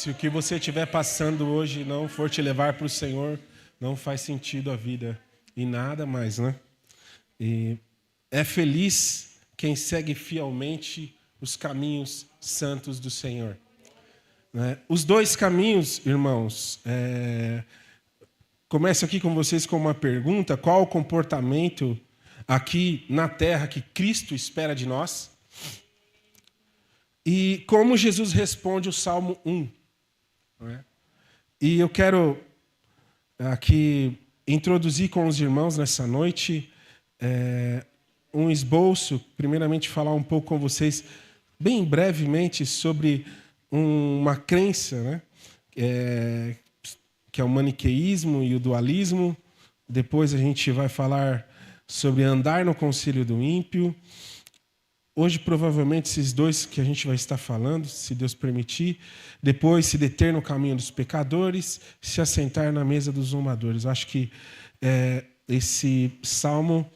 Se o que você estiver passando hoje não for te levar para o Senhor, não faz sentido a vida e nada mais, né? E é feliz quem segue fielmente os caminhos santos do Senhor. Né? Os dois caminhos, irmãos, começo aqui com vocês com uma pergunta: qual o comportamento aqui na terra que Cristo espera de nós? E como Jesus responde o Salmo 1. Né? E eu quero aqui introduzir com os irmãos nessa noite um esboço, primeiramente falar um pouco com vocês, bem brevemente, sobre uma crença, né? Que é o maniqueísmo e o dualismo. Depois a gente vai falar sobre andar no conselho do ímpio. Hoje, provavelmente, esses dois que a gente vai estar falando, se Deus permitir. Depois, se deter no caminho dos pecadores, se assentar na mesa dos zombadores. Acho que esse salmo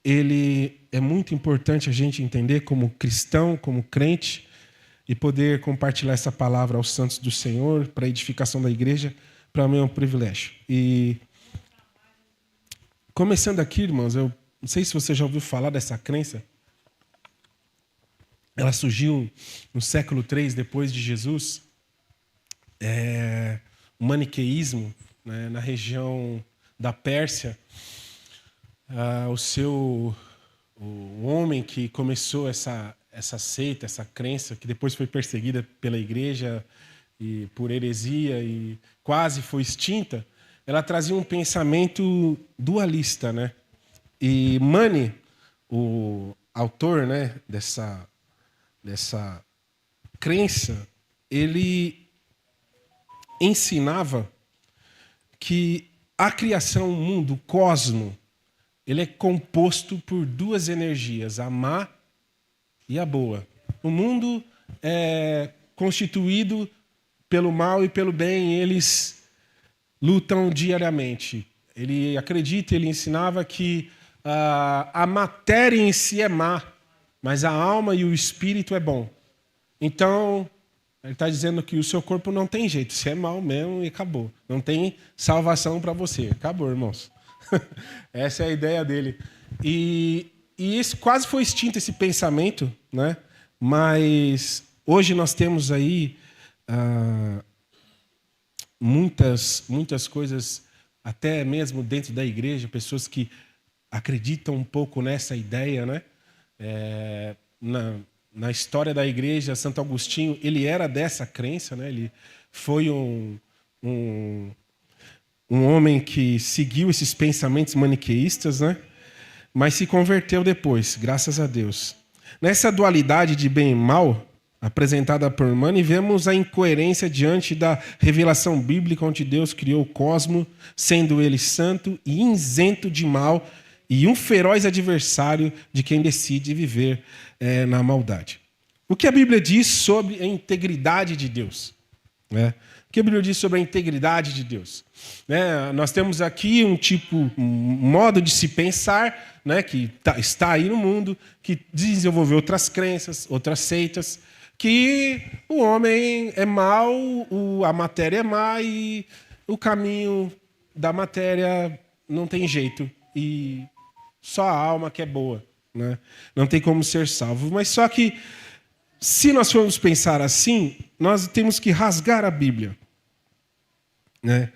ele é muito importante a gente entender como cristão, como crente, e poder compartilhar essa palavra aos santos do Senhor, para a edificação da igreja, para mim é um privilégio. E começando aqui, irmãos, eu não sei se você já ouviu falar dessa crença. Ela surgiu no século III depois de Jesus. O maniqueísmo, né, na região da Pérsia. O homem que começou essa seita, essa crença, que depois foi perseguida pela igreja e por heresia e quase foi extinta, ela trazia um pensamento dualista, né? E Mani, o autor, né, dessa crença, ele ensinava que a criação, o mundo, o cosmo, ele é composto por duas energias, a má e a boa. O mundo é constituído pelo mal e pelo bem, e eles lutam diariamente. Ele acredita, ele ensinava que a matéria em si é má, mas a alma e o espírito é bom. Então, ele está dizendo que o seu corpo não tem jeito, você é mal mesmo e acabou. Não tem salvação para você. Acabou, irmãos. Essa é a ideia dele. E isso quase foi extinto, esse pensamento, né? Mas hoje nós temos aí muitas coisas, até mesmo dentro da igreja, pessoas que acreditam um pouco nessa ideia, né? Na história da igreja, Santo Agostinho, ele era dessa crença, né? Ele foi um homem que seguiu esses pensamentos maniqueístas, né? Mas se converteu depois, graças a Deus. Nessa dualidade de bem e mal, apresentada por Mani, vemos a incoerência diante da revelação bíblica, onde Deus criou o cosmo, sendo ele santo e isento de mal, e um feroz adversário de quem decide viver na maldade. O que a Bíblia diz sobre a integridade de Deus? O que a Bíblia diz sobre a integridade de Deus? Nós temos aqui um modo de se pensar, né, que está aí no mundo, que desenvolveu outras crenças, outras seitas, que o homem é mau, a matéria é má e o caminho da matéria não tem jeito. E só a alma que é boa, né? Não tem como ser salvo. Mas só que, se nós formos pensar assim, nós temos que rasgar a Bíblia. Né?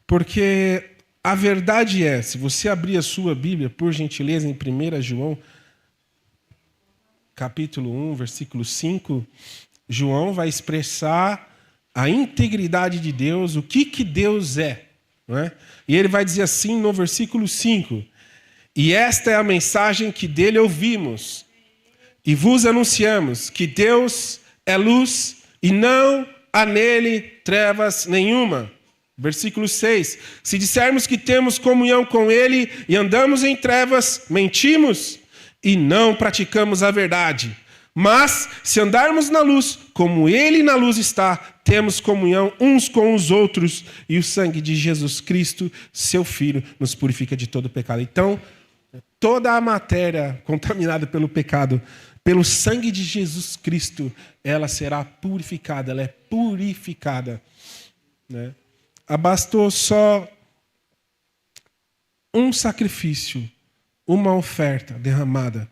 Porque a verdade é, se você abrir a sua Bíblia, por gentileza, em 1 João, capítulo 1, versículo 5, João vai expressar a integridade de Deus, o que Deus é. Não é? E ele vai dizer assim no versículo 5, e esta é a mensagem que dele ouvimos, e vos anunciamos, que Deus é luz, e não há nele trevas nenhuma. Versículo 6, se dissermos que temos comunhão com ele e andamos em trevas, mentimos e não praticamos a verdade. Mas, se andarmos na luz, como ele na luz está, temos comunhão uns com os outros, e o sangue de Jesus Cristo, seu Filho, nos purifica de todo pecado. Então, toda a matéria contaminada pelo pecado Pelo sangue de Jesus Cristo, ela será purificada, ela é purificada. Né? Abastou só um sacrifício, uma oferta derramada.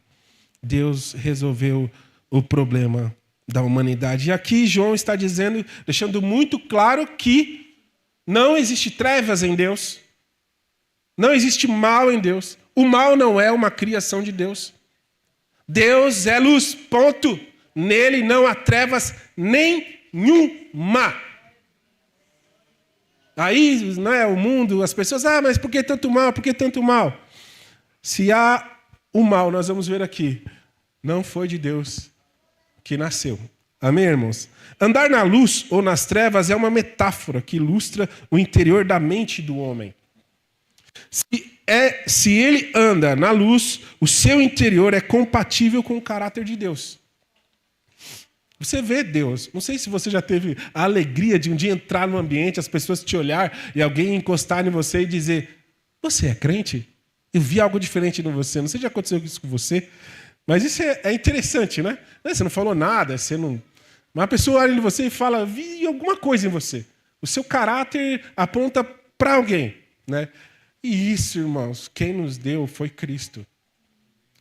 Deus resolveu o problema da humanidade. E aqui João está dizendo, deixando muito claro que não existe trevas em Deus. Não existe mal em Deus. O mal não é uma criação de Deus. Deus é luz, ponto. Nele não há trevas nenhuma. Aí, né, o mundo, as pessoas, mas por que tanto mal? Por que tanto mal? Se há o mal, nós vamos ver aqui, não foi de Deus que nasceu. Amém, irmãos? Andar na luz ou nas trevas é uma metáfora que ilustra o interior da mente do homem. Se ele anda na luz, o seu interior é compatível com o caráter de Deus. Você vê Deus. Não sei se você já teve a alegria de um dia entrar num ambiente, as pessoas te olhar e alguém encostar em você e dizer: você é crente? Eu vi algo diferente em você. Não sei se já aconteceu isso com você, mas isso é interessante, né? Você não falou nada, você não... Mas a pessoa olha em você e fala: vi alguma coisa em você. O seu caráter aponta para alguém, né? E isso, irmãos, quem nos deu foi Cristo.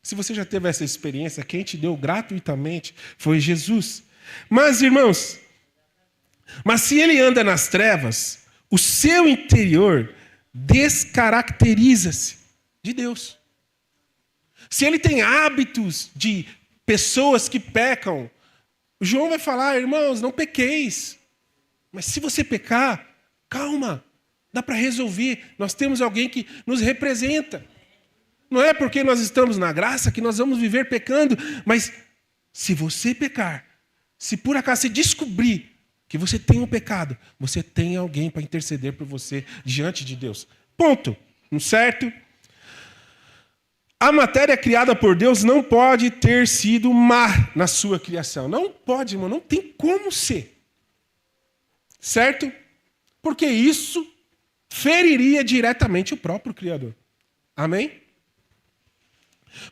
Se você já teve essa experiência, quem te deu gratuitamente foi Jesus. Mas, irmãos, se ele anda nas trevas, o seu interior descaracteriza-se de Deus. Se ele tem hábitos de pessoas que pecam, João vai falar: irmãos, não pequeis. Mas se você pecar, calma, dá para resolver. Nós temos alguém que nos representa. Não é porque nós estamos na graça que nós vamos viver pecando, mas se você pecar, se por acaso você descobrir que você tem um pecado, você tem alguém para interceder por você diante de Deus. Ponto. Não certo? A matéria criada por Deus não pode ter sido má na sua criação. Não pode, irmão, não tem como ser. Certo? Porque isso feriria diretamente o próprio Criador. Amém?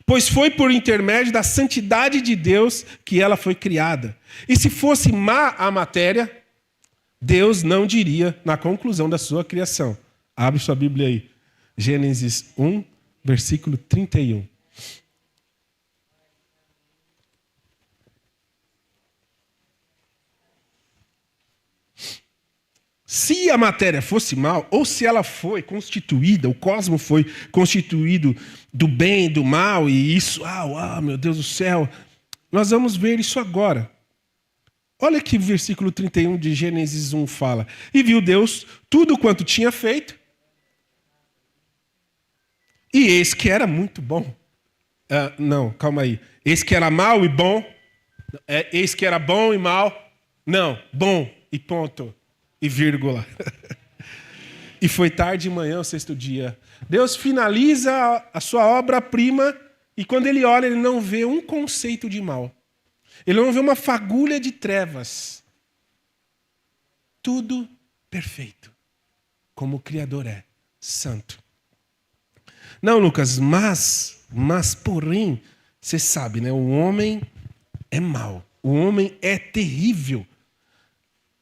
Pois foi por intermédio da santidade de Deus que ela foi criada. E se fosse má a matéria, Deus não diria na conclusão da sua criação. Abre sua Bíblia aí. Gênesis 1, versículo 31. Se a matéria fosse mal, ou se ela foi constituída, o cosmos foi constituído do bem e do mal, e isso, meu Deus do céu, nós vamos ver isso agora. Olha que o versículo 31 de Gênesis 1 fala: e viu Deus tudo quanto tinha feito, e eis que era muito bom. Não, calma aí. Eis que era mal e bom. Eis que era bom e mal. Não, bom e ponto. E vírgula. E foi tarde de manhã, o sexto dia. Deus finaliza a sua obra-prima e quando ele olha, ele não vê um conceito de mal. Ele não vê uma fagulha de trevas. Tudo perfeito. Como o Criador é, santo. Não, Lucas, mas porém, você sabe, né? O homem é mau. O homem é terrível.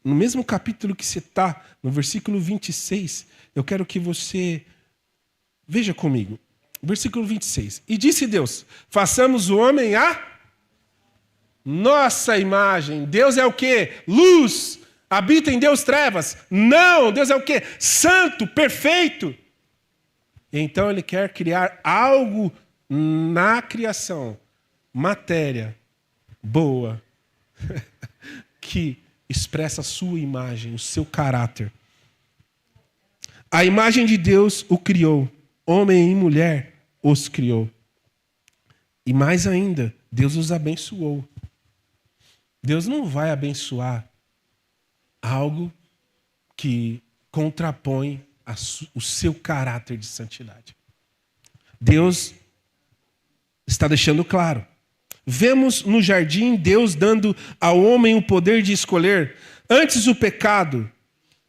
No mesmo capítulo que você está, no versículo 26, eu quero que você veja comigo. Versículo 26. E disse Deus: façamos o homem a nossa imagem. Deus é o quê? Luz. Habita em Deus trevas? Não, Deus é o quê? Santo, perfeito. Então ele quer criar algo na criação, matéria boa, que expressa a sua imagem, o seu caráter. A imagem de Deus o criou, homem e mulher os criou. E mais ainda, Deus os abençoou. Deus não vai abençoar algo que contrapõe o seu caráter de santidade. Deus está deixando claro. Vemos no jardim Deus dando ao homem o poder de escolher. Antes do pecado,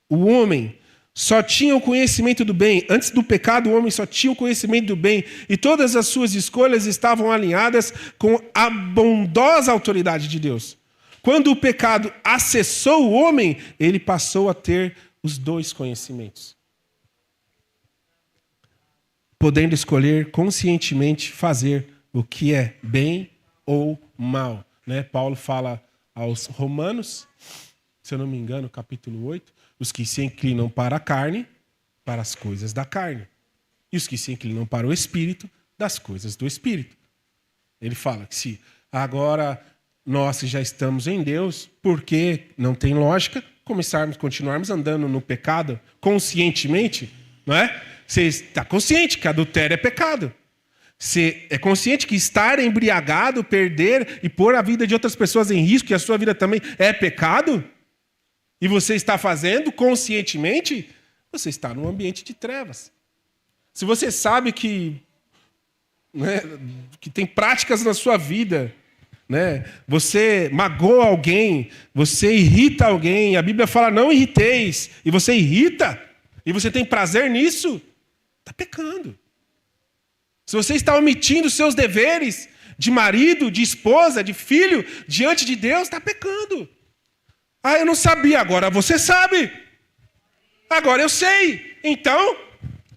o homem só tinha o conhecimento do bem. Antes do pecado, o homem só tinha o conhecimento do bem. E todas as suas escolhas estavam alinhadas com a bondosa autoridade de Deus. Quando o pecado acessou o homem, ele passou a ter os dois conhecimentos, podendo escolher conscientemente fazer o que é bem ou mal. Né? Paulo fala aos Romanos, se eu não me engano, capítulo 8, os que se inclinam para a carne, para as coisas da carne, e os que se inclinam para o Espírito, das coisas do Espírito. Ele fala que se agora nós já estamos em Deus, porque não tem lógica continuarmos andando no pecado conscientemente, não é? Você está consciente que adultério é pecado. Você é consciente que estar embriagado, perder e pôr a vida de outras pessoas em risco, e a sua vida também é pecado? E você está fazendo conscientemente? Você está num ambiente de trevas. Se você sabe que tem práticas na sua vida, né? Você magoa alguém, você irrita alguém, a Bíblia fala não irriteis, e você irrita, e você tem prazer nisso, está pecando. Se você está omitindo seus deveres de marido, de esposa, de filho, diante de Deus, está pecando. Ah, eu não sabia, agora você sabe. Agora eu sei. Então,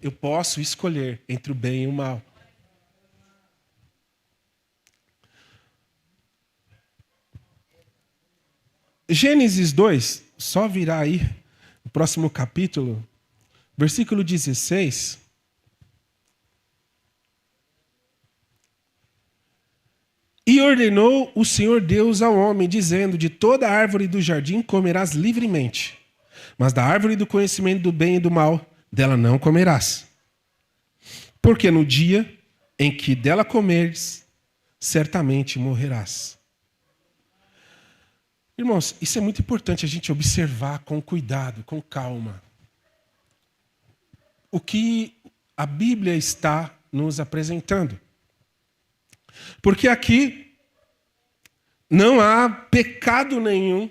eu posso escolher entre o bem e o mal. Gênesis 2, só virar aí, o próximo capítulo, versículo 16. E ordenou o Senhor Deus ao homem, dizendo: de toda árvore do jardim comerás livremente, mas da árvore do conhecimento do bem e do mal, dela não comerás. Porque no dia em que dela comeres, certamente morrerás. Irmãos, isso é muito importante a gente observar com cuidado, com calma, o que a Bíblia está nos apresentando. Porque aqui não há pecado nenhum.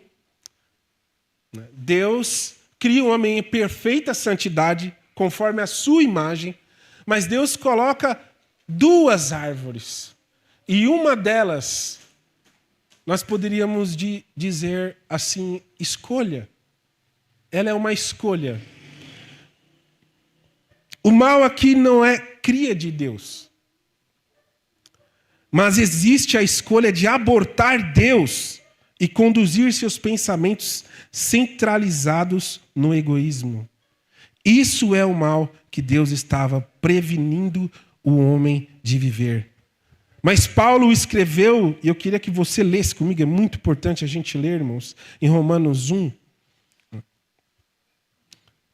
Deus cria um homem em perfeita santidade, conforme a sua imagem, mas Deus coloca duas árvores. E uma delas, nós poderíamos dizer assim, escolha. Ela é uma escolha. O mal aqui não é cria de Deus. Mas existe a escolha de abortar Deus e conduzir seus pensamentos centralizados no egoísmo. Isso é o mal que Deus estava prevenindo o homem de viver. Mas Paulo escreveu, e eu queria que você lesse comigo, é muito importante a gente ler, irmãos, em Romanos 1,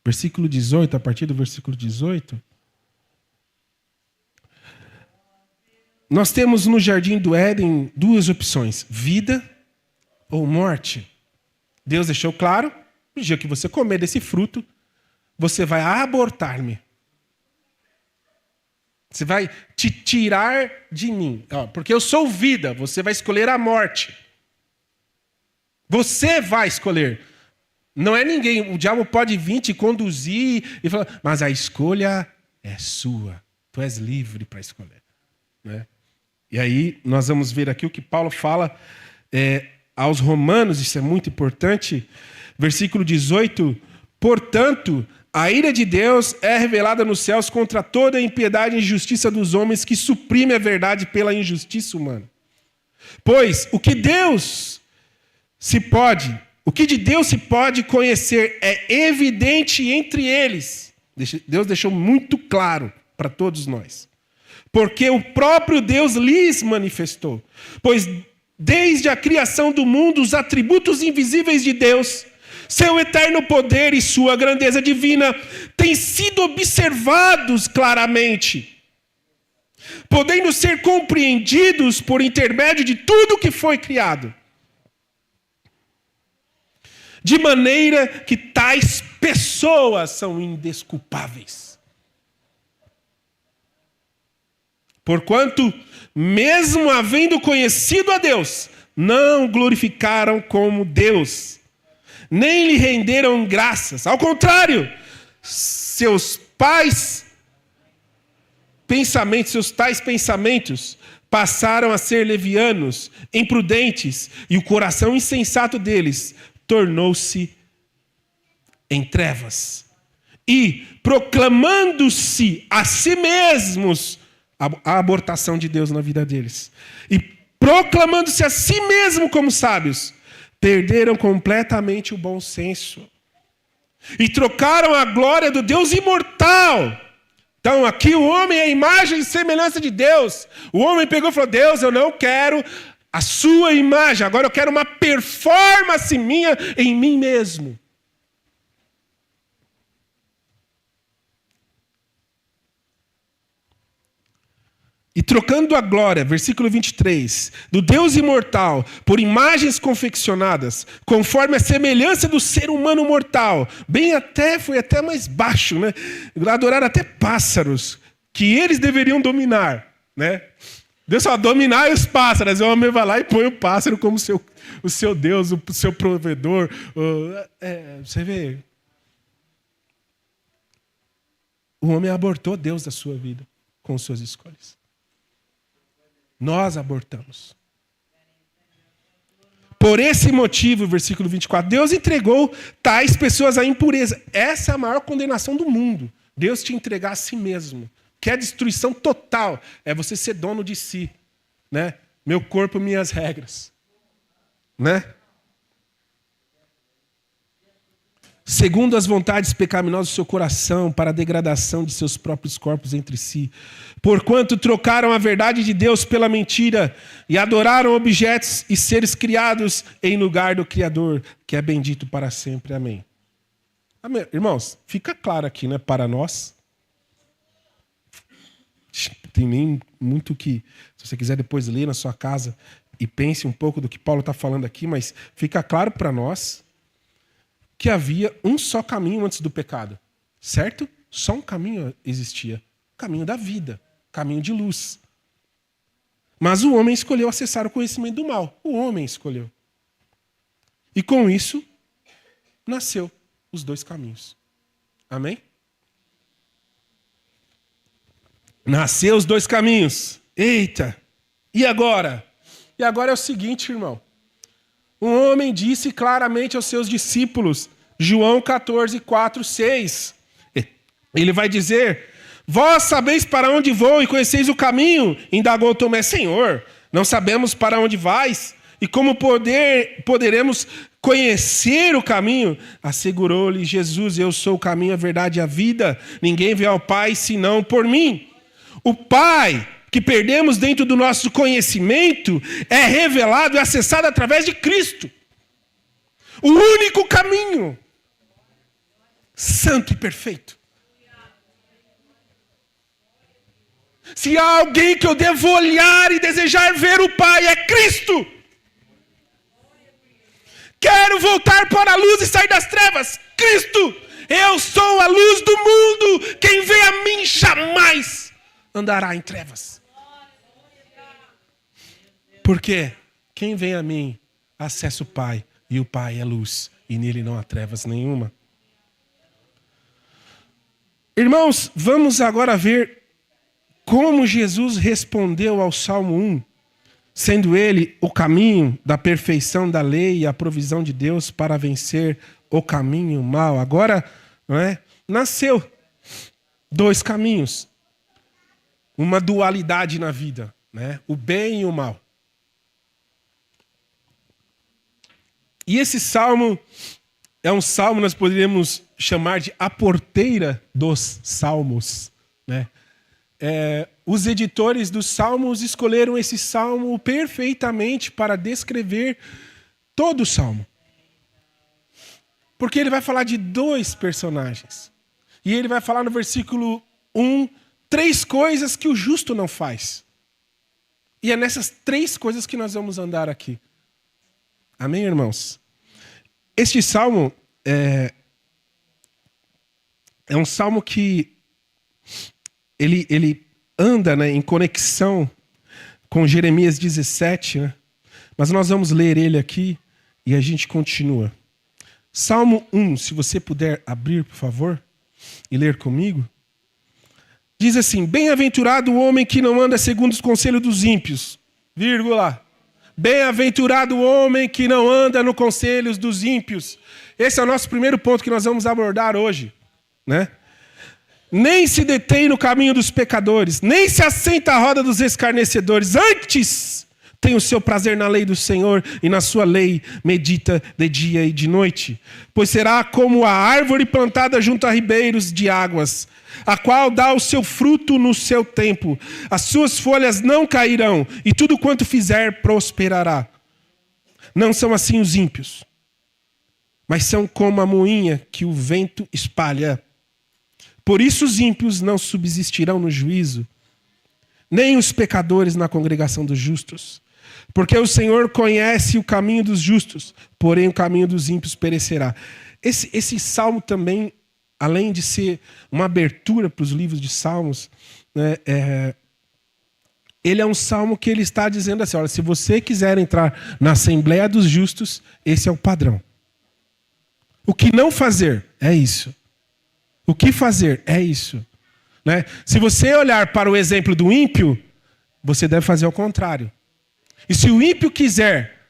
versículo 18, a partir do versículo 18. Nós temos no jardim do Éden duas opções: vida ou morte. Deus deixou claro, no dia que você comer desse fruto, você vai abortar-me. Você vai te tirar de mim. Porque eu sou vida, você vai escolher a morte. Você vai escolher. Não é ninguém. O diabo pode vir te conduzir e falar, mas a escolha é sua. Tu és livre para escolher. Né? E aí nós vamos ver aqui o que Paulo fala aos Romanos, isso é muito importante. Versículo 18. Portanto, a ira de Deus é revelada nos céus contra toda a impiedade e injustiça dos homens que suprime a verdade pela injustiça humana. Pois o que de Deus se pode conhecer é evidente entre eles. Deus deixou muito claro para todos nós. Porque o próprio Deus lhes manifestou. Pois desde a criação do mundo, os atributos invisíveis de Deus, seu eterno poder e sua grandeza divina têm sido observados claramente, podendo ser compreendidos por intermédio de tudo que foi criado. De maneira que tais pessoas são indesculpáveis. Porquanto, mesmo havendo conhecido a Deus, não glorificaram como Deus, nem lhe renderam graças. Ao contrário, seus tais pensamentos passaram a ser levianos, imprudentes, e o coração insensato deles tornou-se em trevas. E proclamando-se a si mesmos a abortação de Deus na vida deles. E proclamando-se a si mesmo como sábios, perderam completamente o bom senso. E trocaram a glória do Deus imortal. Então aqui o homem é a imagem e semelhança de Deus. O homem pegou e falou: Deus, eu não quero a sua imagem, agora eu quero uma performance minha em mim mesmo. E trocando a glória, versículo 23, do Deus imortal, por imagens confeccionadas, conforme a semelhança do ser humano mortal, foi até mais baixo, né? Adoraram até pássaros, que eles deveriam dominar, né? Deus fala: dominar os pássaros. O homem vai lá e põe o pássaro como o seu Deus, o seu provedor. Você vê. O homem abortou Deus da sua vida com suas escolhas. Nós abortamos. Por esse motivo, versículo 24, Deus entregou tais pessoas à impureza. Essa é a maior condenação do mundo. Deus te entregar a si mesmo. Que é destruição total. É você ser dono de si. Né? Meu corpo, minhas regras. Né? Segundo as vontades pecaminosas do seu coração, para a degradação de seus próprios corpos entre si. Porquanto trocaram a verdade de Deus pela mentira e adoraram objetos e seres criados em lugar do Criador, que é bendito para sempre. Amém. Amém. Irmãos, fica claro aqui, né, para nós. Tem nem muito que, se você quiser depois ler na sua casa e pense um pouco do que Paulo está falando aqui, mas fica claro para nós que havia um só caminho antes do pecado, certo? Só um caminho existia, o caminho da vida, caminho de luz. Mas o homem escolheu acessar o conhecimento do mal, o homem escolheu. E com isso, nasceu os dois caminhos. Amém? Nasceu os dois caminhos. Eita! E agora? E agora é o seguinte, irmão. Um homem disse claramente aos seus discípulos, João 14, 4, 6. Ele vai dizer: vós sabeis para onde vou e conheceis o caminho. Indagou Tomé: Senhor, não sabemos para onde vais e como poderemos conhecer o caminho? Assegurou-lhe Jesus: eu sou o caminho, a verdade e a vida. Ninguém vê ao Pai senão por mim. O Pai que perdemos dentro do nosso conhecimento é revelado e acessado através de Cristo. O único caminho, santo e perfeito. Se há alguém que eu devo olhar e desejar ver o Pai, é Cristo. Quero voltar para a luz e sair das trevas. Cristo, eu sou a luz do mundo. Quem vê a mim jamais andará em trevas. Porque quem vem a mim acessa o Pai, e o Pai é luz, e nele não há trevas nenhuma. Irmãos, vamos agora ver como Jesus respondeu ao Salmo 1, sendo ele o caminho da perfeição da lei e a provisão de Deus para vencer o caminho mau. Agora, não é? Nasceu dois caminhos, uma dualidade na vida, né? O bem e o mal. E esse salmo é um salmo, nós poderíamos chamar de a porteira dos salmos, né? Os editores dos salmos escolheram esse salmo perfeitamente para descrever todo o salmo. Porque ele vai falar de dois personagens. E ele vai falar no versículo 1, 3 coisas que o justo não faz. E é nessas 3 coisas que nós vamos andar aqui. Amém, irmãos? Este salmo é um salmo que ele anda, né, em conexão com Jeremias 17, né? Mas nós vamos ler ele aqui e a gente continua. Salmo 1, se você puder abrir, por favor. e ler comigo? Diz assim: bem-aventurado o homem que não anda segundo os conselhos dos ímpios, vírgula. Bem-aventurado o homem que não anda no conselhos dos ímpios. Esse é o nosso primeiro ponto que nós vamos abordar hoje, né? Nem se detém no caminho dos pecadores, nem se assenta à roda dos escarnecedores. Antes tem o seu prazer na lei do Senhor, e na sua lei medita de dia e de noite. Pois será como a árvore plantada junto a ribeiros de águas, a qual dá o seu fruto no seu tempo. As suas folhas não cairão, e tudo quanto fizer prosperará. Não são assim os ímpios, mas são como a moinha que o vento espalha. Por isso os ímpios não subsistirão no juízo, nem os pecadores na congregação dos justos. Porque o Senhor conhece o caminho dos justos, porém o caminho dos ímpios perecerá. Esse salmo também, além de ser uma abertura para os livros de salmos, né, ele é um salmo que ele está dizendo assim: olha, se você quiser entrar na Assembleia dos Justos, esse é o padrão. O que não fazer é isso. O que fazer é isso. Né? Se você olhar para o exemplo do ímpio, você deve fazer o contrário. E se o ímpio quiser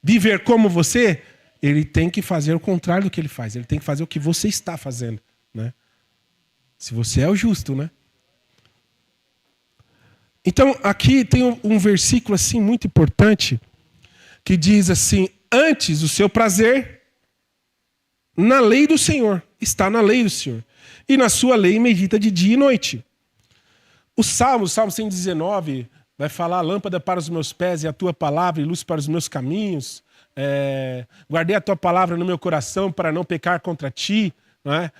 viver como você, ele tem que fazer o contrário do que ele faz. Ele tem que fazer o que você está fazendo. Né? Se você é o justo, né? Então, aqui tem um versículo assim muito importante que diz assim: antes o seu prazer na lei do Senhor, está na lei do Senhor, e na sua lei medita de dia e noite. O Salmo 119 vai falar: lâmpada para os meus pés e a tua palavra e luz para os meus caminhos. Guardei a tua palavra no meu coração para não pecar contra ti. Não é?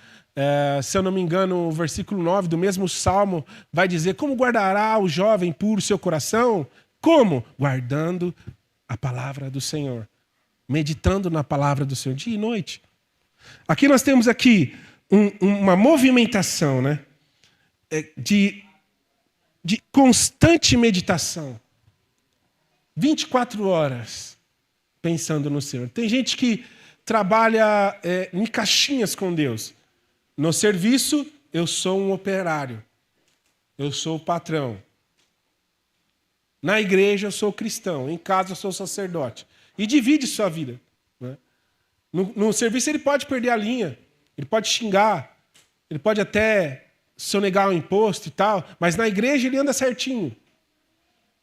Se eu não me engano, o versículo 9 do mesmo Salmo vai dizer: como guardará o jovem puro seu coração? Como? Guardando a palavra do Senhor. Meditando na palavra do Senhor dia e noite. Aqui nós temos aqui uma movimentação, né? De constante meditação. 24 horas pensando no Senhor. Tem gente que trabalha em caixinhas com Deus. No serviço, eu sou um operário. Eu sou o patrão. Na igreja, eu sou cristão. Em casa, eu sou sacerdote. E divide sua vida. Né? No serviço, ele pode perder a linha. Ele pode xingar. Ele pode até sonegar o imposto e tal. Mas na igreja, ele anda certinho.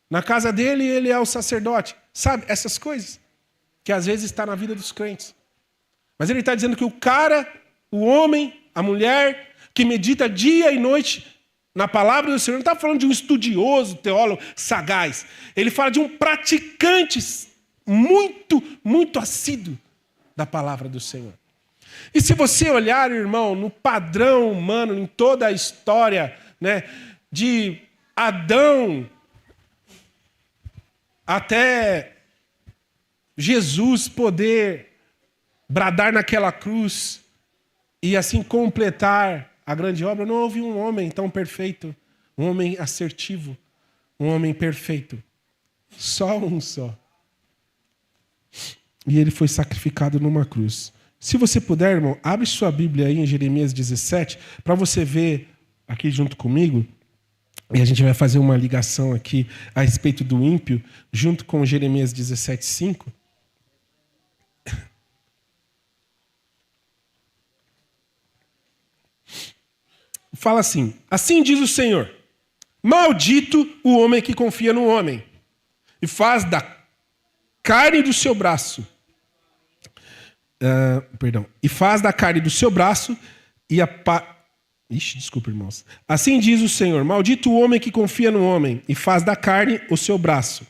Na casa dele, ele é o sacerdote. Sabe, essas coisas que às vezes está na vida dos crentes. Mas ele está dizendo que o cara, o homem, a mulher, que medita dia e noite na palavra do Senhor, não está falando de um estudioso, teólogo, sagaz. Ele fala de um praticante muito, muito assíduo da palavra do Senhor. E se você olhar, irmão, no padrão humano, em toda a história, né, de Adão até Jesus poder bradar naquela cruz e assim completar a grande obra, não houve um homem tão perfeito, um homem assertivo, um homem perfeito. Só um só. E ele foi sacrificado numa cruz. Se você puder, irmão, abre sua Bíblia aí em Jeremias 17, para você ver aqui junto comigo, e a gente vai fazer uma ligação aqui a respeito do ímpio, junto com Jeremias 17:5. Fala assim: assim diz o Senhor, maldito o homem que confia no homem e faz da carne do seu braço, e faz da carne do seu braço e desculpa, irmãos. Assim diz o Senhor, maldito o homem que confia no homem e faz da carne o seu braço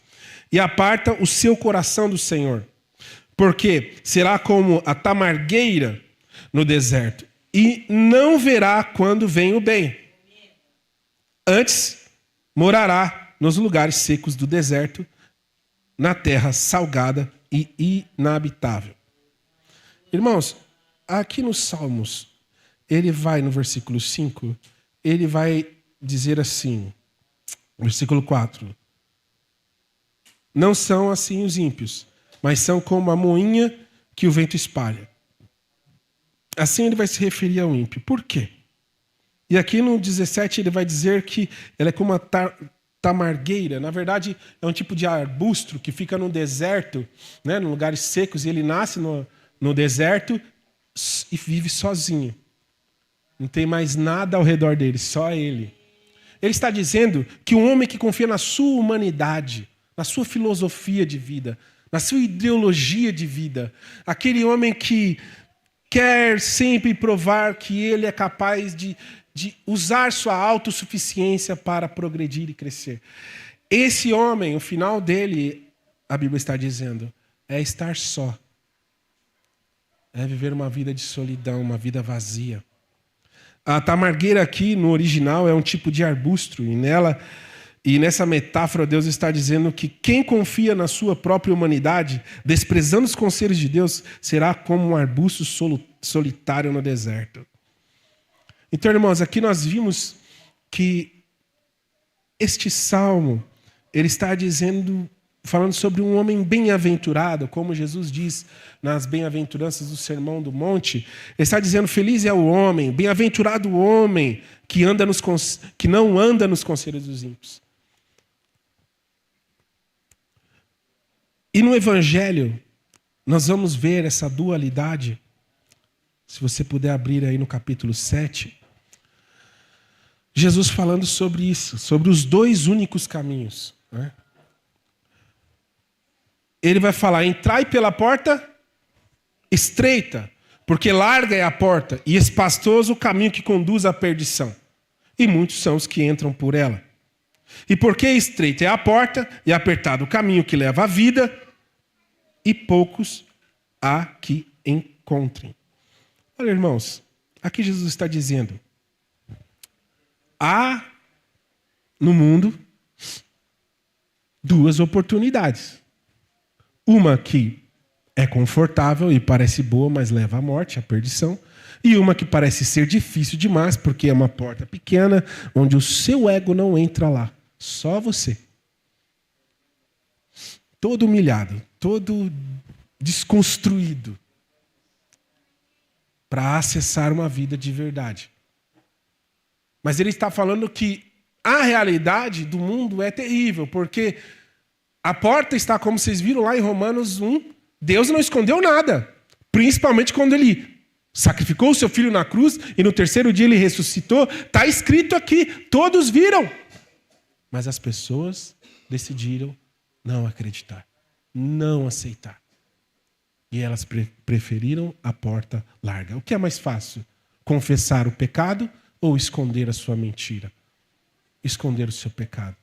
e aparta o seu coração do Senhor, porque será como a tamargueira no deserto e não verá quando vem o bem. Antes morará nos lugares secos do deserto, na terra salgada e inabitável. Irmãos, aqui nos Salmos, ele vai no versículo 5, ele vai dizer assim, versículo 4, não são assim os ímpios, mas são como a moinha que o vento espalha. Assim ele vai se referir ao ímpio. Por quê? E aqui no 17 ele vai dizer que ela é como uma tamargueira. Na verdade, é um tipo de arbusto que fica no deserto, né, em lugares secos, e ele nasce no deserto e vive sozinho. Não tem mais nada ao redor dele, só ele. Ele está dizendo que um homem que confia na sua humanidade, na sua filosofia de vida, na sua ideologia de vida, aquele homem que quer sempre provar que ele é capaz de usar sua autossuficiência para progredir e crescer. Esse homem, o final dele, a Bíblia está dizendo, é estar só. É viver uma vida de solidão, uma vida vazia. A tamargueira aqui, no original, é um tipo de arbusto, e nessa metáfora Deus está dizendo que quem confia na sua própria humanidade, desprezando os conselhos de Deus, será como um arbusto solitário no deserto. Então, irmãos, aqui nós vimos que este salmo, ele está falando sobre um homem bem-aventurado, como Jesus diz nas bem-aventuranças do Sermão do Monte. Ele está dizendo, feliz é o homem, bem-aventurado o homem que não anda nos conselhos dos ímpios. E no Evangelho, nós vamos ver essa dualidade. Se você puder abrir aí no capítulo 7, Jesus falando sobre isso, sobre os dois únicos caminhos, né? Ele vai falar, entrai pela porta estreita, porque larga é a porta e espaçoso o caminho que conduz à perdição. E muitos são os que entram por ela. E porque estreita é a porta e apertado o caminho que leva à vida, e poucos há que encontrem. Olha, irmãos, aqui Jesus está dizendo, há no mundo duas oportunidades. Uma que é confortável e parece boa, mas leva à morte, à perdição. E uma que parece ser difícil demais, porque é uma porta pequena, onde o seu ego não entra lá. Só você. Todo humilhado, todo desconstruído, para acessar uma vida de verdade. Mas ele está falando que a realidade do mundo é terrível, porque a porta está, como vocês viram lá em Romanos 1, Deus não escondeu nada. Principalmente quando ele sacrificou o seu filho na cruz e no terceiro dia ele ressuscitou. Está escrito aqui, todos viram. Mas as pessoas decidiram não acreditar, não aceitar. E elas preferiram a porta larga. O que é mais fácil? Confessar o pecado ou esconder a sua mentira? Esconder o seu pecado.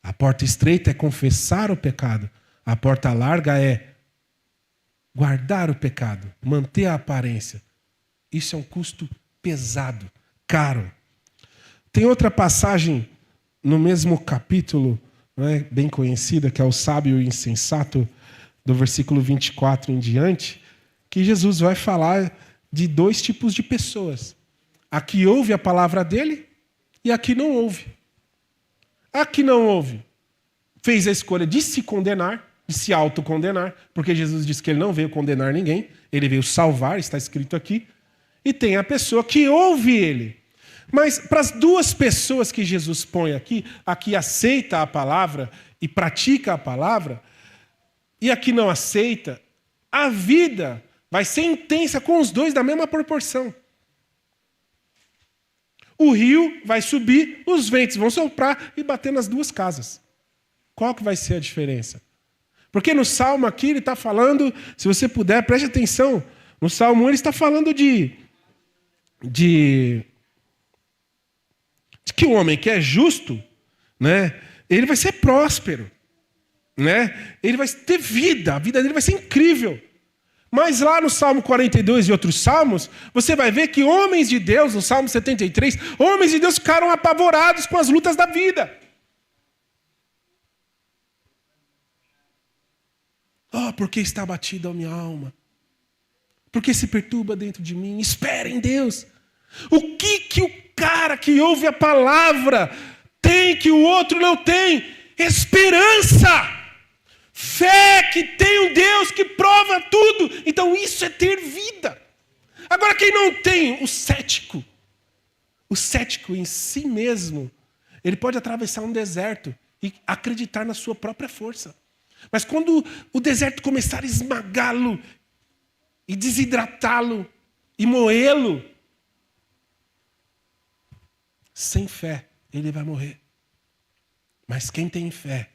A porta estreita é confessar o pecado. A porta larga é guardar o pecado, manter a aparência. Isso é um custo pesado, caro. Tem outra passagem no mesmo capítulo, né, bem conhecida, que é o sábio e o insensato, do versículo 24 em diante, que Jesus vai falar de dois tipos de pessoas. A que ouve a palavra dele e a que não ouve. A que não ouve fez a escolha de se condenar, de se autocondenar, porque Jesus disse que ele não veio condenar ninguém, ele veio salvar, está escrito aqui. E tem a pessoa que ouve ele. Mas para as duas pessoas que Jesus põe aqui, a que aceita a palavra e pratica a palavra, e a que não aceita, a vida vai ser intensa com os dois da mesma proporção. O rio vai subir, os ventos vão soprar e bater nas duas casas. Qual que vai ser a diferença? Porque no Salmo aqui ele está falando, se você puder, preste atenção, no Salmo 1 ele está falando de que o homem que é justo, né, ele vai ser próspero. Né? Ele vai ter vida, a vida dele vai ser incrível. Mas lá no Salmo 42 e outros salmos, você vai ver que homens de Deus, no Salmo 73, homens de Deus ficaram apavorados com as lutas da vida. Porque está abatida a minha alma? Porque se perturba dentro de mim? Espera em Deus. O que o cara que ouve a palavra tem que o outro não tem? Esperança! Fé que tem um Deus que prova tudo. Então isso é ter vida. Agora quem não tem, o cético, O cético em si mesmo, ele pode atravessar um deserto e acreditar na sua própria força. Mas quando o deserto começar a esmagá-lo e desidratá-lo e moê-lo, sem fé, ele vai morrer. Mas quem tem fé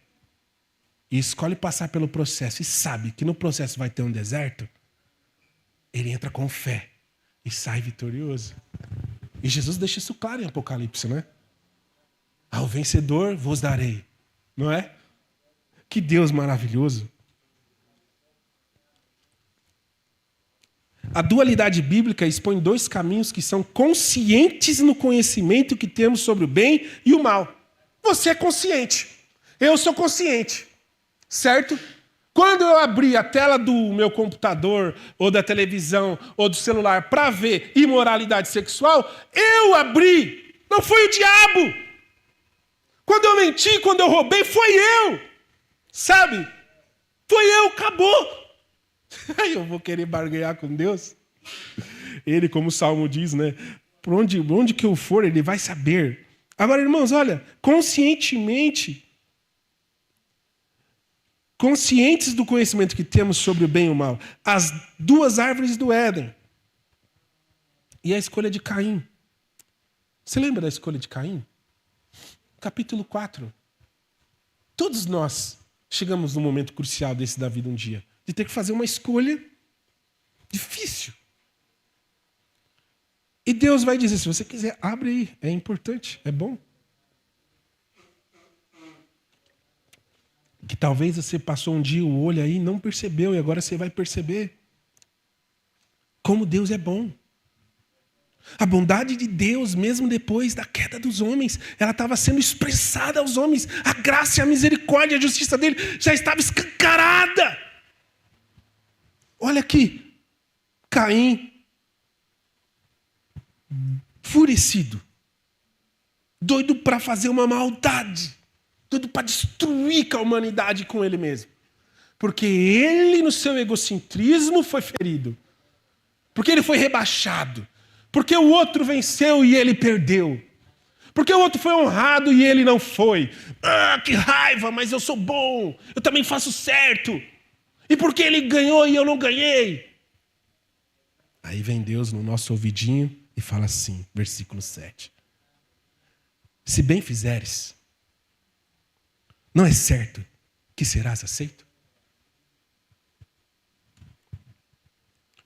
e escolhe passar pelo processo e sabe que no processo vai ter um deserto, ele entra com fé e sai vitorioso. E Jesus deixa isso claro em Apocalipse, né? Ao vencedor vos darei, não é? Que Deus maravilhoso. A dualidade bíblica expõe dois caminhos que são conscientes no conhecimento que temos sobre o bem e o mal. Você é consciente. Eu sou consciente. Certo? Quando eu abri a tela do meu computador, ou da televisão, ou do celular para ver imoralidade sexual, eu abri. Não foi o diabo. Quando eu menti, quando eu roubei, foi eu. Sabe? Foi eu, acabou. Aí eu vou querer barganhar com Deus? Ele, como o Salmo diz, né? Por onde que eu for, ele vai saber. Agora, irmãos, olha, conscientes do conhecimento que temos sobre o bem e o mal, as duas árvores do Éden e a escolha de Caim. Você lembra da escolha de Caim? Capítulo 4. Todos nós chegamos num momento crucial desse da vida um dia, de ter que fazer uma escolha difícil. E Deus vai dizer, se você quiser, abre aí, é importante, é bom. Que talvez você passou um dia o olho aí e não percebeu, e agora você vai perceber como Deus é bom. A bondade de Deus, mesmo depois da queda dos homens, ela estava sendo expressada aos homens. A graça, a misericórdia, a justiça dele já estava escancarada. Olha aqui, Caim, enfurecido, doido para fazer uma maldade, doido para destruir a humanidade com ele mesmo. Porque ele, no seu egocentrismo, foi ferido. Porque ele foi rebaixado. Porque o outro venceu e ele perdeu. Porque o outro foi honrado e ele não foi. Ah, que raiva, mas eu sou bom. Eu também faço certo. E porque ele ganhou e eu não ganhei? Aí vem Deus no nosso ouvidinho e fala assim, versículo 7. Se bem fizeres, não é certo que serás aceito?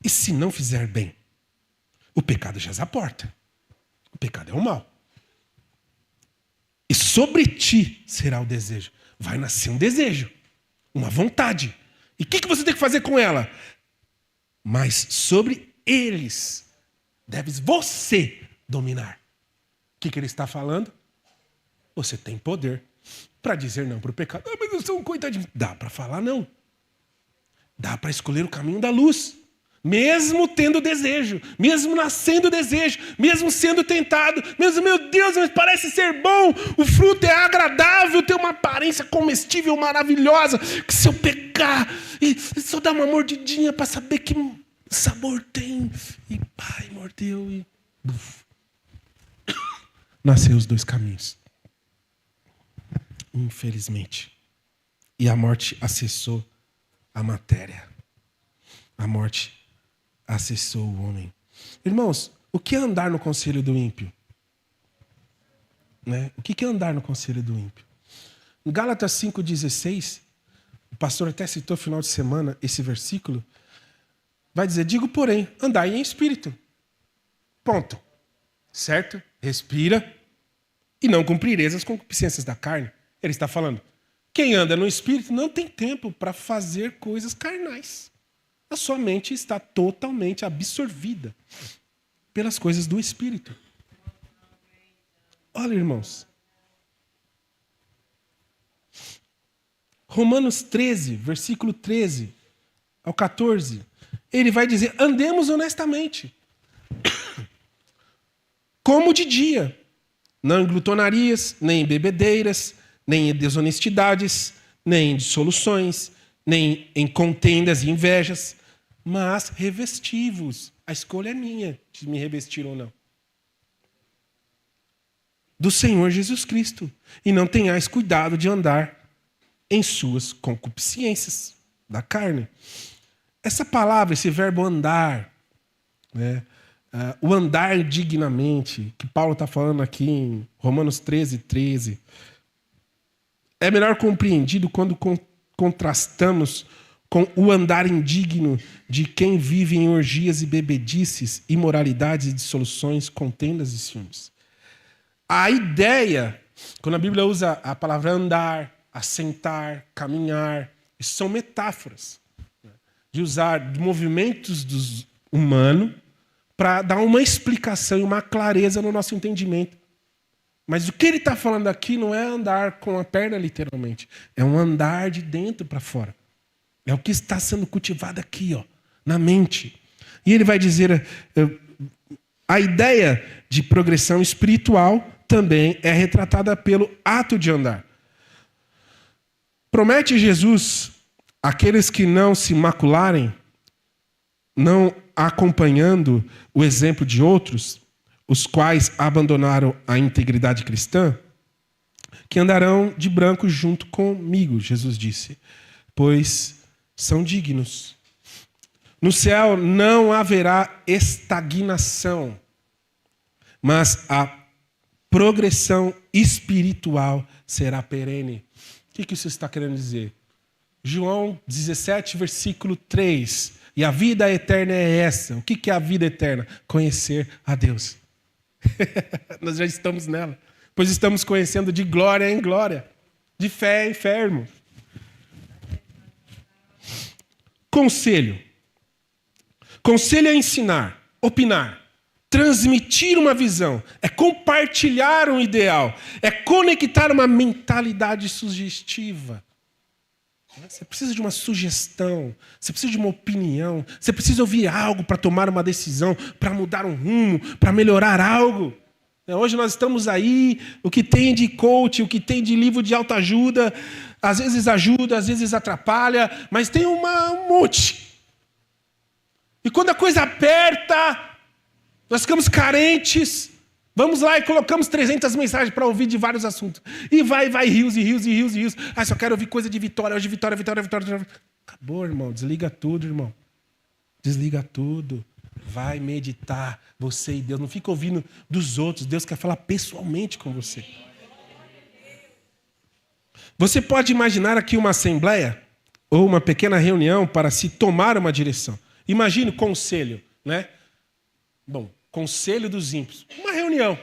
E se não fizer bem, o pecado jaz à porta. O pecado é o mal. E sobre ti será o desejo. Vai nascer um desejo, uma vontade. E o que você tem que fazer com ela? Mas sobre eles deves você dominar. O que ele está falando? Você tem poder para dizer não para o pecado. Ah, mas eu sou um coitadinho. Dá para falar não. Dá para escolher o caminho da luz. Mesmo tendo desejo, mesmo nascendo desejo, mesmo sendo tentado, mesmo, meu Deus, mas parece ser bom, o fruto é agradável, tem uma aparência comestível maravilhosa, que se eu pegar e só dar uma mordidinha para saber que sabor tem, e pai, mordeu e... Buf. Nasceu os dois caminhos. Infelizmente. E a morte acessou a matéria. A morte acessou o homem. Irmãos, o que é andar no conselho do ímpio? Né? O que é andar no conselho do ímpio? Em Gálatas 5,16, o pastor até citou no final de semana esse versículo, vai dizer, digo, porém, andai em espírito. Ponto. Certo? Respira e não cumprireis as concupiscências da carne. Ele está falando, quem anda no espírito não tem tempo para fazer coisas carnais. A sua mente está totalmente absorvida pelas coisas do Espírito. Olha, irmãos. Romanos 13, versículo 13 ao 14. Ele vai dizer, andemos honestamente. Como de dia. Não em glutonarias, nem em bebedeiras, nem em desonestidades, nem em dissoluções, nem em contendas e invejas, mas revesti-vos. A escolha é minha de me revestir ou não. do Senhor Jesus Cristo, e não tenhais cuidado de andar em suas concupiscências da carne. Essa palavra, esse verbo andar, né, o andar dignamente, que Paulo está falando aqui em Romanos 13, é melhor compreendido quando contrastamos com o andar indigno de quem vive em orgias e bebedices, imoralidades e dissoluções, contendas e ciúmes. A ideia, quando a Bíblia usa a palavra andar, assentar, caminhar, isso são metáforas, né, de usar movimentos do humano para dar uma explicação e uma clareza no nosso entendimento. Mas o que ele está falando aqui não é andar com a perna literalmente, é um andar de dentro para fora. É o que está sendo cultivado aqui, ó, na mente. E ele vai dizer, a ideia de progressão espiritual também é retratada pelo ato de andar. Promete Jesus àqueles que não se macularem, não acompanhando o exemplo de outros, os quais abandonaram a integridade cristã, que andarão de branco junto comigo, Jesus disse, pois são dignos. No céu não haverá estagnação, mas a progressão espiritual será perene. O que isso está querendo dizer? João 17, versículo 3. E a vida eterna é essa. O que é a vida eterna? Conhecer a Deus. Nós já estamos nela. Pois estamos conhecendo de glória em glória. De fé em fé, irmão. Conselho. Conselho é ensinar, opinar, transmitir uma visão, é compartilhar um ideal, é conectar uma mentalidade sugestiva. Você precisa de uma sugestão, você precisa de uma opinião, você precisa ouvir algo para tomar uma decisão, para mudar um rumo, para melhorar algo. Hoje nós estamos aí, o que tem de coach, o que tem de livro de autoajuda, às vezes ajuda, às vezes atrapalha, mas tem um monte. E quando a coisa aperta, nós ficamos carentes, vamos lá e colocamos 300 mensagens para ouvir de vários assuntos. E vai, rios e rios e rios e rios. Ah, só quero ouvir coisa de vitória, hoje vitória, vitória, vitória, vitória. Acabou, irmão, desliga tudo, irmão. Desliga tudo. Vai meditar, você e Deus. Não fica ouvindo dos outros. Deus quer falar pessoalmente com você. Você pode imaginar aqui uma assembleia ou uma pequena reunião para se tomar uma direção. Imagine o conselho, né? Bom, conselho dos ímpios. Uma reunião,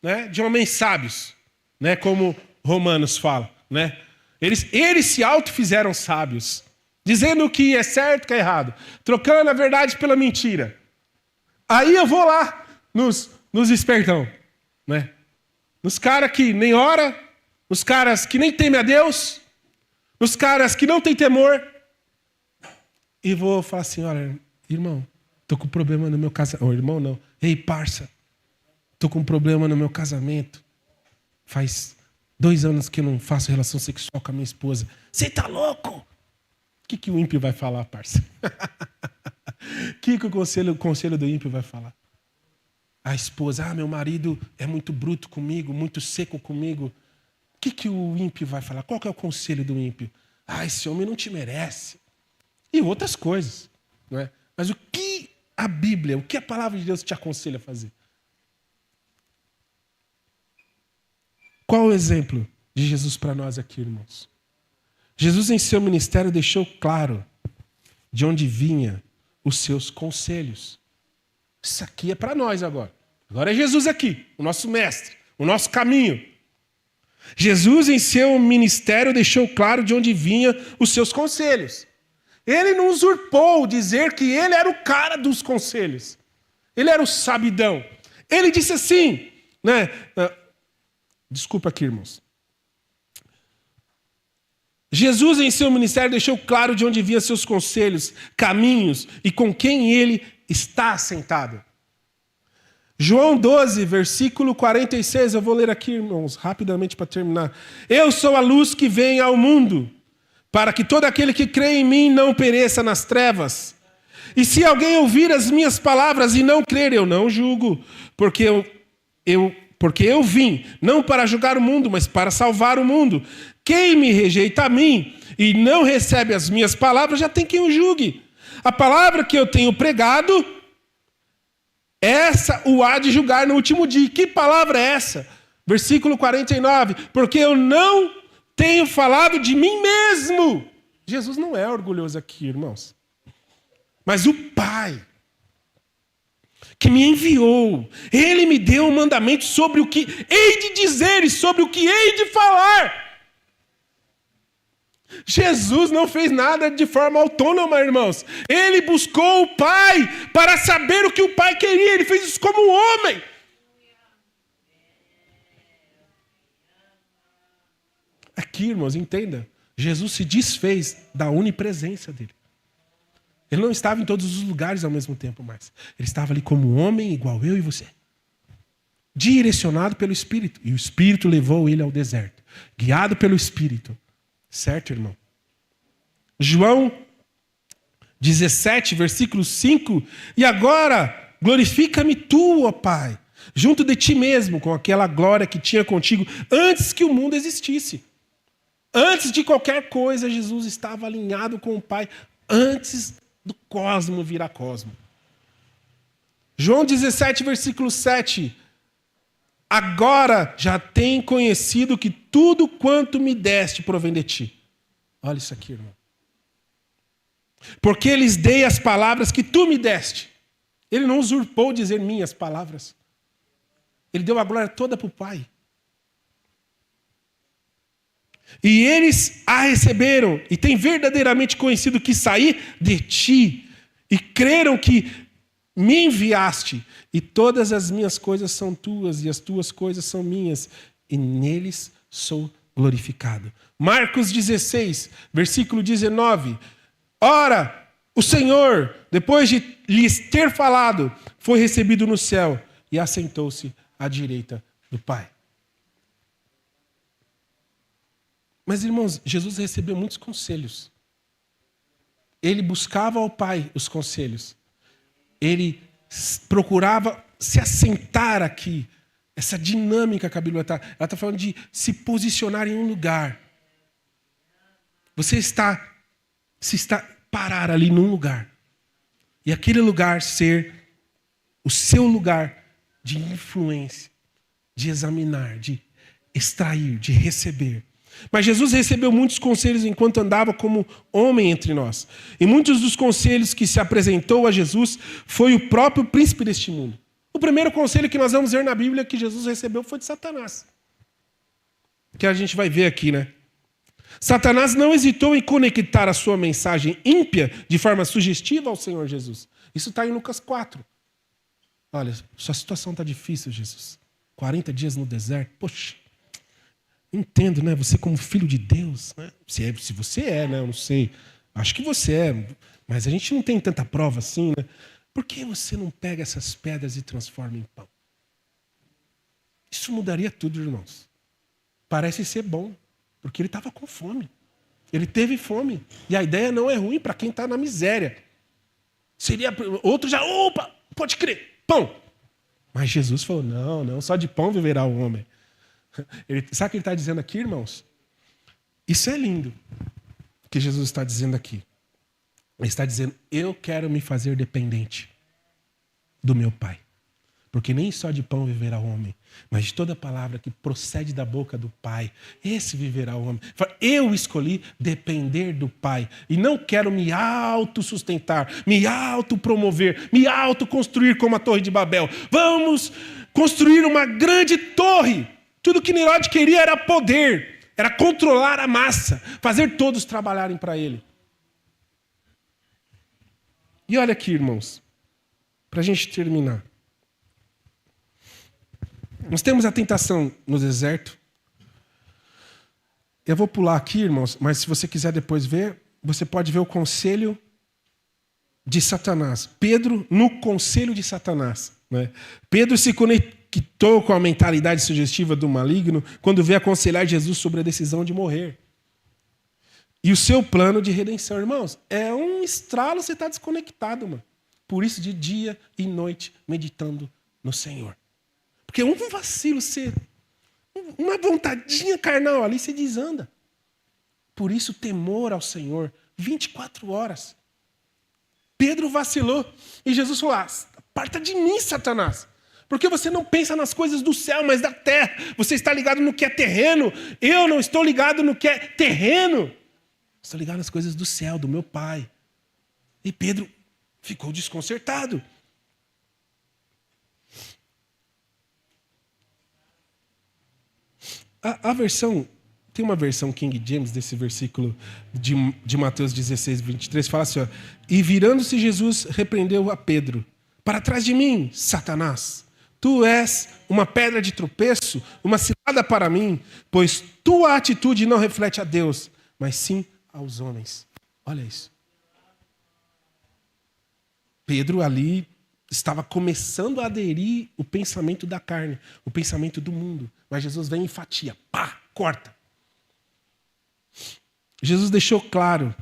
né, de homens sábios, né, como Romanos fala, né? Eles se autofizeram sábios, dizendo o que é certo e o que é errado, trocando a verdade pela mentira. Aí eu vou lá nos espertão, né? Nos caras que nem ora, nos caras que nem temem a Deus, nos caras que não têm temor. E vou falar assim, olha, irmão, estou com problema no meu casamento. Oh, irmão, não. Ei, parça, estou com problema no meu casamento. Faz 2 anos que eu não faço relação sexual com a minha esposa. Você está louco? O que o ímpio vai falar, parça? O que o conselho do ímpio vai falar? A esposa, meu marido é muito bruto comigo, muito seco comigo. O que o ímpio vai falar? Qual que é o conselho do ímpio? Esse homem não te merece. E outras coisas, não é? Mas o que a Bíblia, o que a palavra de Deus te aconselha a fazer? Qual o exemplo de Jesus para nós aqui, irmãos? Jesus em seu ministério deixou claro de onde vinha os seus conselhos. Isso aqui é para nós agora. Agora é Jesus aqui, o nosso mestre, o nosso caminho. Jesus em seu ministério deixou claro de onde vinha os seus conselhos. Ele não usurpou dizer que ele era o cara dos conselhos. Ele era o sabidão. Ele disse assim, né? Desculpa aqui, irmãos. Jesus em seu ministério deixou claro de onde vinham seus conselhos, caminhos e com quem ele está assentado. João 12, versículo 46, eu vou ler aqui, irmãos, rapidamente para terminar. Eu sou a luz que vem ao mundo, para que todo aquele que crê em mim não pereça nas trevas. E se alguém ouvir as minhas palavras e não crer, eu não julgo, porque eu Porque eu vim, não para julgar o mundo, mas para salvar o mundo. Quem me rejeita a mim e não recebe as minhas palavras, já tem quem o julgue. A palavra que eu tenho pregado, essa o há de julgar no último dia. Que palavra é essa? Versículo 49. Porque eu não tenho falado de mim mesmo. Jesus não é orgulhoso aqui, irmãos. Mas o Pai que me enviou, Ele me deu um mandamento sobre o que hei de dizer e sobre o que hei de falar. Jesus não fez nada de forma autônoma, irmãos. Ele buscou o Pai para saber o que o Pai queria. Ele fez isso como homem. Aqui, irmãos, entenda. Jesus se desfez da onipresença dele. Ele não estava em todos os lugares ao mesmo tempo mais. Ele estava ali como homem, igual eu e você. Direcionado pelo Espírito. E o Espírito levou ele ao deserto. Guiado pelo Espírito. Certo, irmão? João 17, versículo 5. E agora, glorifica-me tu, ó Pai, junto de ti mesmo, com aquela glória que tinha contigo antes que o mundo existisse. Antes de qualquer coisa, Jesus estava alinhado com o Pai. Antes do cosmo virar cosmo. João 17, versículo 7. Agora já tem conhecido que tudo quanto me deste provém de ti. Olha isso aqui, irmão. Porque lhes dei as palavras que tu me deste. Ele não usurpou dizer minhas palavras. Ele deu a glória toda para o Pai. E eles a receberam e têm verdadeiramente conhecido que saí de ti e creram que me enviaste e todas as minhas coisas são tuas e as tuas coisas são minhas e neles sou glorificado. Marcos 16, versículo 19. Ora, o Senhor, depois de lhes ter falado, foi recebido no céu e assentou-se à direita do Pai. Mas, irmãos, Jesus recebeu muitos conselhos. Ele buscava ao Pai os conselhos. Ele procurava se assentar aqui. Essa dinâmica que a Bíblia está. Ela está falando de se posicionar em um lugar. Você está parar ali num lugar. E aquele lugar ser o seu lugar de influência, de examinar, de extrair, de receber. Mas Jesus recebeu muitos conselhos enquanto andava como homem entre nós. E muitos dos conselhos que se apresentou a Jesus foi o próprio príncipe deste mundo. O primeiro conselho que nós vamos ver na Bíblia que Jesus recebeu foi de Satanás. Que a gente vai ver aqui, né? Satanás não hesitou em conectar a sua mensagem ímpia de forma sugestiva ao Senhor Jesus. Isso está em Lucas 4. Olha, sua situação está difícil, Jesus. 40 dias no deserto. Poxa. Entendo, né? Você como filho de Deus, né? Se você é, né? Eu não sei. Acho que você é. Mas a gente não tem tanta prova assim, né? Por que você não pega essas pedras e transforma em pão? Isso mudaria tudo, irmãos. Parece ser bom. Porque ele estava com fome. Ele teve fome. E a ideia não é ruim para quem está na miséria. Seria outro já, opa, pode crer, pão. Mas Jesus falou, não, só de pão viverá o homem. Sabe o que ele está dizendo aqui, irmãos? Isso é lindo, o que Jesus está dizendo aqui. Ele está dizendo, eu quero me fazer dependente do meu Pai. Porque nem só de pão viverá o homem, mas de toda palavra que procede da boca do Pai, esse viverá o homem. Eu escolhi depender do Pai e não quero me autossustentar, me autopromover, me autoconstruir como a Torre de Babel. Vamos construir uma grande torre. Tudo que Nirod queria era poder, era controlar a massa, fazer todos trabalharem para ele. E olha aqui, irmãos, para a gente terminar. Nós temos a tentação no deserto. Eu vou pular aqui, irmãos, mas se você quiser depois ver, você pode ver o conselho de Satanás. Pedro no conselho de Satanás. Né? Pedro se conectou com a mentalidade sugestiva do maligno quando veio aconselhar Jesus sobre a decisão de morrer. E o seu plano de redenção, irmãos, é um estralo, você está desconectado, mano. Por isso, de dia e noite, meditando no Senhor. Porque um vacilo, uma vontadinha carnal ali, você desanda. Por isso, temor ao Senhor, 24 horas. Pedro vacilou e Jesus falou, aparta de mim, Satanás. Porque você não pensa nas coisas do céu, mas da terra. Você está ligado no que é terreno. Eu não estou ligado no que é terreno. Estou ligado nas coisas do céu, do meu Pai. E Pedro ficou desconcertado. Tem uma versão King James desse versículo de Mateus 16, 23, fala assim, ó, e virando-se Jesus repreendeu a Pedro, para trás de mim, Satanás, tu és uma pedra de tropeço, uma cilada para mim, pois tua atitude não reflete a Deus, mas sim aos homens. Olha isso. Pedro ali estava começando a aderir o pensamento da carne, o pensamento do mundo. Mas Jesus vem e fatia, pá, corta. Jesus deixou claro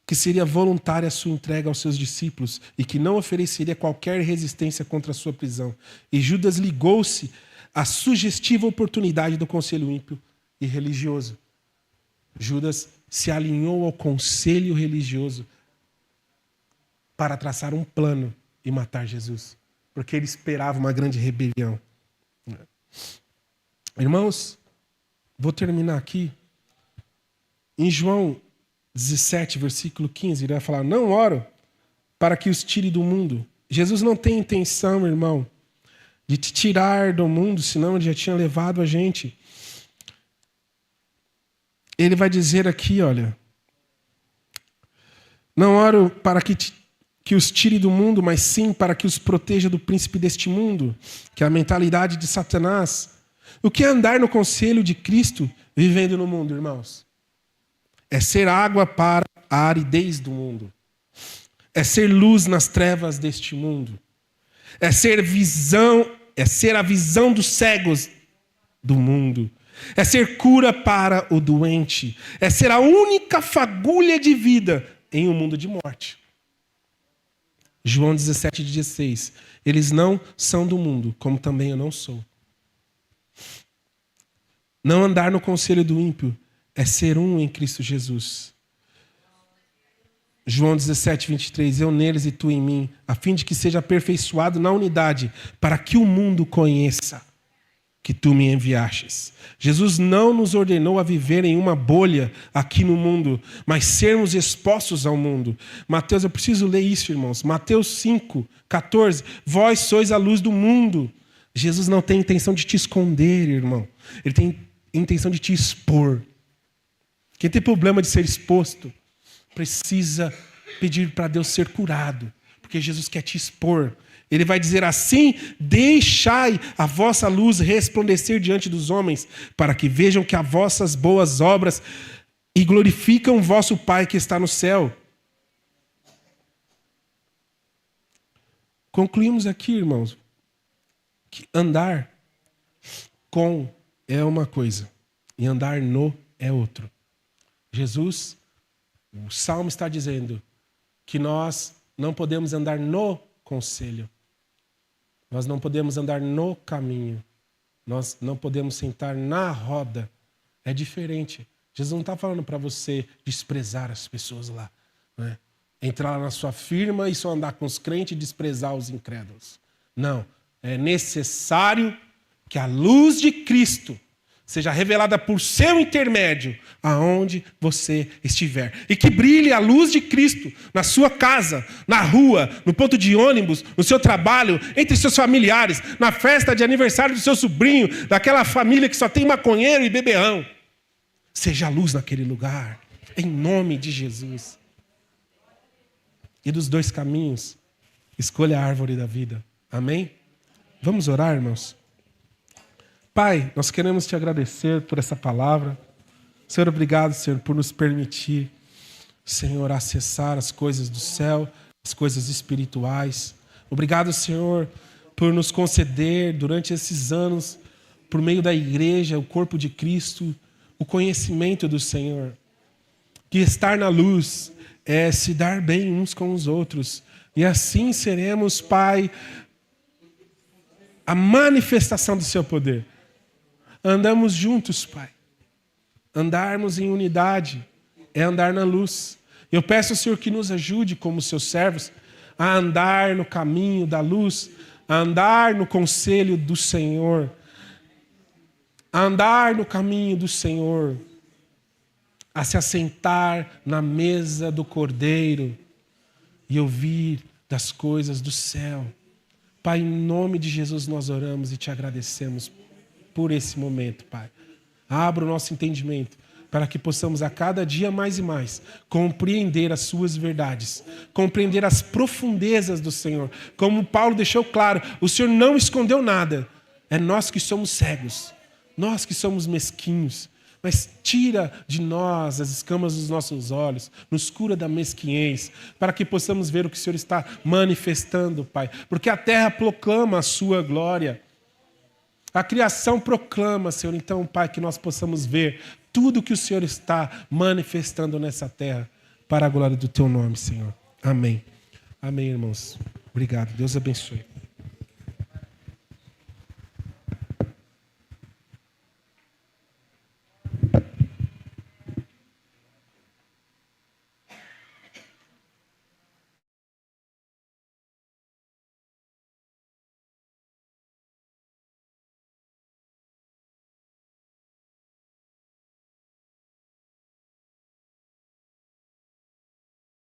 que seria voluntária a sua entrega aos seus discípulos e que não ofereceria qualquer resistência contra a sua prisão. E Judas ligou-se à sugestiva oportunidade do conselho ímpio e religioso. Judas se alinhou ao conselho religioso para traçar um plano e matar Jesus, porque ele esperava uma grande rebelião. Irmãos, vou terminar aqui. Em João 17, versículo 15, ele vai falar, não oro para que os tire do mundo. Jesus não tem intenção, irmão, de te tirar do mundo, senão ele já tinha levado a gente. Ele vai dizer aqui, olha, não oro para que os tire do mundo, mas sim para que os proteja do príncipe deste mundo, que é a mentalidade de Satanás. O que é andar no conselho de Cristo vivendo no mundo, irmãos? É ser água para a aridez do mundo. É ser luz nas trevas deste mundo. É ser a visão dos cegos do mundo. É ser cura para o doente. É ser a única fagulha de vida em um mundo de morte. João 17, 16. Eles não são do mundo, como também eu não sou. Não andar no conselho do ímpio é ser um em Cristo Jesus. João 17, 23. Eu neles e tu em mim, a fim de que seja aperfeiçoado na unidade, para que o mundo conheça que tu me enviastes. Jesus não nos ordenou a viver em uma bolha aqui no mundo, mas sermos expostos ao mundo. Mateus, eu preciso ler isso, irmãos. Mateus 5, 14. Vós sois a luz do mundo. Jesus não tem intenção de te esconder, irmão. Ele tem intenção de te expor. Quem tem problema de ser exposto, precisa pedir para Deus ser curado, porque Jesus quer te expor. Ele vai dizer assim, deixai a vossa luz resplandecer diante dos homens, para que vejam que as vossas boas obras e glorificam o vosso Pai que está no céu. Concluímos aqui, irmãos, que andar com é uma coisa e andar no é outro. Jesus, o Salmo está dizendo que nós não podemos andar no conselho. Nós não podemos andar no caminho. Nós não podemos sentar na roda. É diferente. Jesus não está falando para você desprezar as pessoas lá. Né? Entrar lá na sua firma e só andar com os crentes e desprezar os incrédulos. Não. É necessário que a luz de Cristo seja revelada por seu intermédio, aonde você estiver. E que brilhe a luz de Cristo na sua casa, na rua, no ponto de ônibus, no seu trabalho, entre seus familiares, na festa de aniversário do seu sobrinho, daquela família que só tem maconheiro e beberrão. Seja a luz naquele lugar, em nome de Jesus. E dos dois caminhos, escolha a árvore da vida. Amém? Vamos orar, irmãos? Pai, nós queremos te agradecer por essa palavra. Senhor, obrigado, Senhor, por nos permitir, Senhor, acessar as coisas do céu, as coisas espirituais. Obrigado, Senhor, por nos conceder durante esses anos, por meio da igreja, o corpo de Cristo, o conhecimento do Senhor. Que estar na luz é se dar bem uns com os outros. E assim seremos, Pai, a manifestação do seu poder. Andamos juntos, Pai. Andarmos em unidade é andar na luz. Eu peço ao Senhor que nos ajude, como seus servos, a andar no caminho da luz, a andar no conselho do Senhor, a andar no caminho do Senhor, a se assentar na mesa do Cordeiro e ouvir das coisas do céu. Pai, em nome de Jesus nós oramos e te agradecemos por esse momento, Pai. Abra o nosso entendimento para que possamos a cada dia mais e mais compreender as suas verdades, compreender as profundezas do Senhor. Como Paulo deixou claro, o Senhor não escondeu nada. É nós que somos cegos, nós que somos mesquinhos. Mas tira de nós as escamas dos nossos olhos, nos cura da mesquinhez, para que possamos ver o que o Senhor está manifestando, Pai. Porque a terra proclama a sua glória. A criação proclama, Senhor. Então, Pai, que nós possamos ver tudo que o Senhor está manifestando nessa terra, para a glória do Teu nome, Senhor. Amém. Amém, irmãos. Obrigado. Deus abençoe.